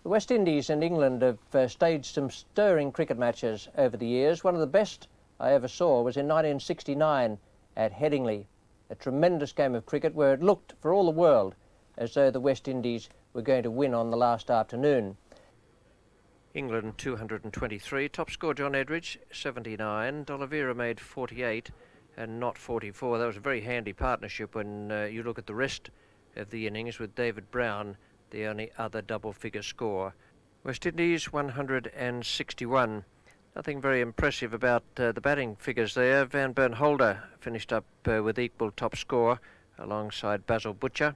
The West Indies and England have staged some stirring cricket matches over the years. One of the best I ever saw was in 1969 at Headingley, a tremendous game of cricket where it looked for all the world as though the West Indies were going to win on the last afternoon. England 223, top score John Edridge 79, D'Oliveira made 48 and not 44. That was a very handy partnership when you look at the rest of the innings, with David Brown the only other double-figure score. West Indies 161. Nothing very impressive about the batting figures there. Van Bernholder finished up with equal top score alongside Basil Butcher.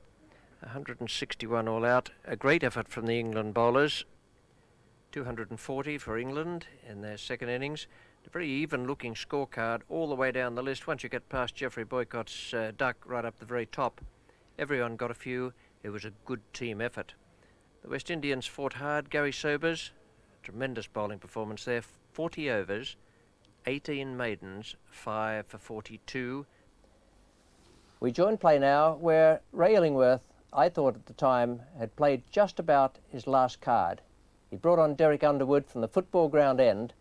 161 all out. A great effort from the England bowlers. 240 for England in their second innings. A very even-looking scorecard all the way down the list. Once you get past Geoffrey Boycott's duck right up the very top, everyone got a few. It was a good team effort. The West Indians fought hard. Gary Sobers, tremendous bowling performance there. 40 overs, 18 maidens, 5 for 42. We join play now where Ray Illingworth, I thought at the time, had played just about his last card. He brought on Derek Underwood from the football ground end.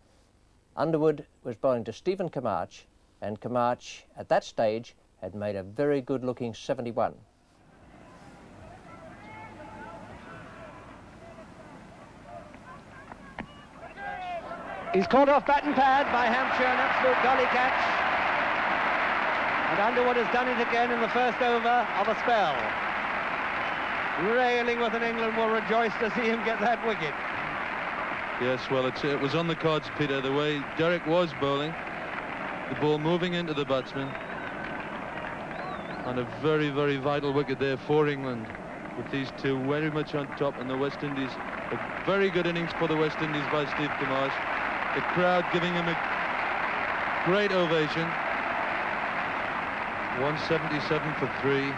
Underwood was bowling to Stephen Camacho, and Camacho at that stage had made a very good looking 71. He's caught off bat and pad by Hampshire, an absolute golly catch. And Underwood has done it again in the first over of a spell. Ray Illingworth and England will rejoice to see him get that wicket. Yes, well, it was on the cards, Peter, the way Derek was bowling. The ball moving into the batsman. And a very, very vital wicket there for England, with these two very much on top, and the West Indies. A very good innings for the West Indies by Steve Camacho. The crowd giving him a great ovation. 177 for 3.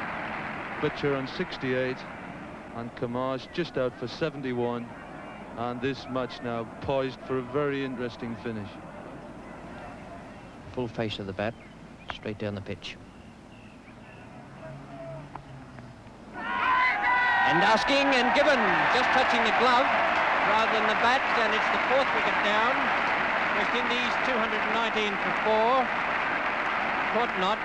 Butcher on 68. And Camacho just out for 71. And this match now poised for a very interesting finish. Full face of the bat, straight down the pitch. And asking and given, just touching the glove rather than the bat, and it's the 4th wicket down. West Indies 219 for 4. Caught not.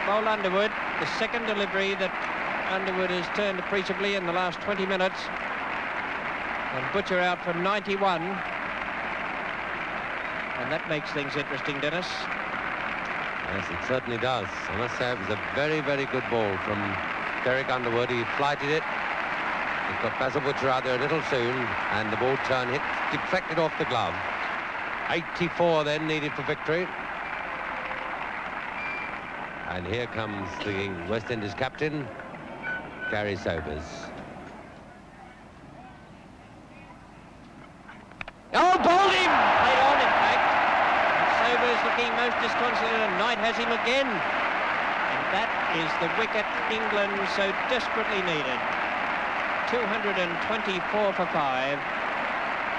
Bowl Underwood, the second delivery that Underwood has turned appreciably in the last 20 minutes. And Butcher out for 91. And that makes things interesting, Dennis. Yes, it certainly does. I must say it was a very, very good ball from Derek Underwood. He flighted it. He got Basil Butcher out there a little soon, and the ball turned, deflected off the glove. 84 then needed for victory. And here comes the West Indies captain, Gary Sobers. Oh, bowled him! Played on, in fact. Sobers looking most disconsolate, and Knight has him again. And that is the wicket England so desperately needed. 224 for 5.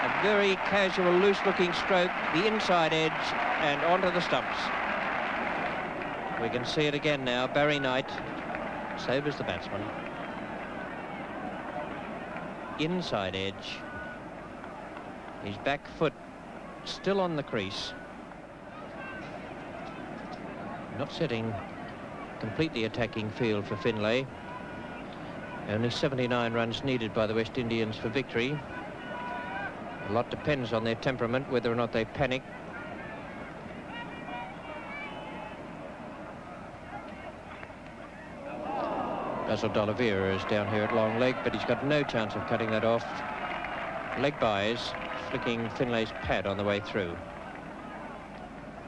A very casual, loose-looking stroke, the inside edge, and onto the stumps. We can see it again now. Barry Knight, Sobers the batsman. Inside edge. His back foot still on the crease. Not setting completely attacking field for Finlay. Only 79 runs needed by the West Indians for victory. A lot depends on their temperament, whether or not they panic. Basil D'Oliveira is down here at long leg, but he's got no chance of cutting that off. Leg byes, flicking Finlay's pad on the way through.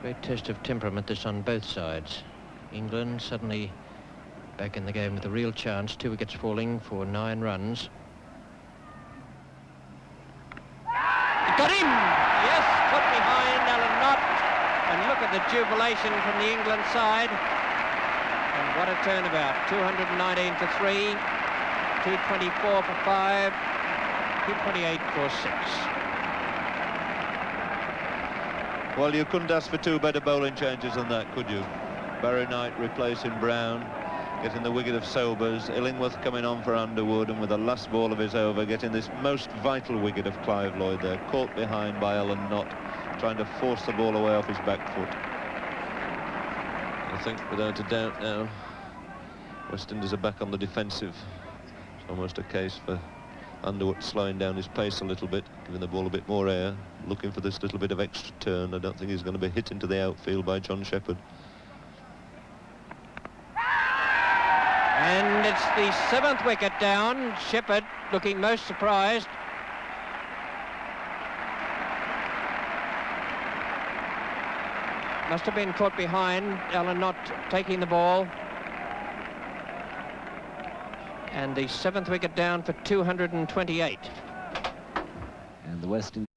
Great test of temperament, this on both sides. England suddenly back in the game with a real chance. 2 wickets falling for 9 runs. Got him! Yes, put behind Alan Knott. And look at the jubilation from the England side. And what a turnabout. 219 for 3, 224 for 5, 228 for 6. Well, you couldn't ask for 2 better bowling changes than that, could you? Barry Knight replacing Brown. getting the wicket of Sobers. Illingworth coming on for Underwood, and with the last ball of his over, getting this most vital wicket of Clive Lloyd there, caught behind by Alan Knott, trying to force the ball away off his back foot. I think without a doubt now, West Indies are back on the defensive. It's almost a case for Underwood slowing down his pace a little bit, giving the ball a bit more air, looking for this little bit of extra turn. I don't think he's going to be hit into the outfield by John Shepherd. And it's the 7th wicket down. Shepherd looking most surprised. Must have been caught behind. Alan Knott taking the ball. And the 7th wicket down for 228. And the West Indies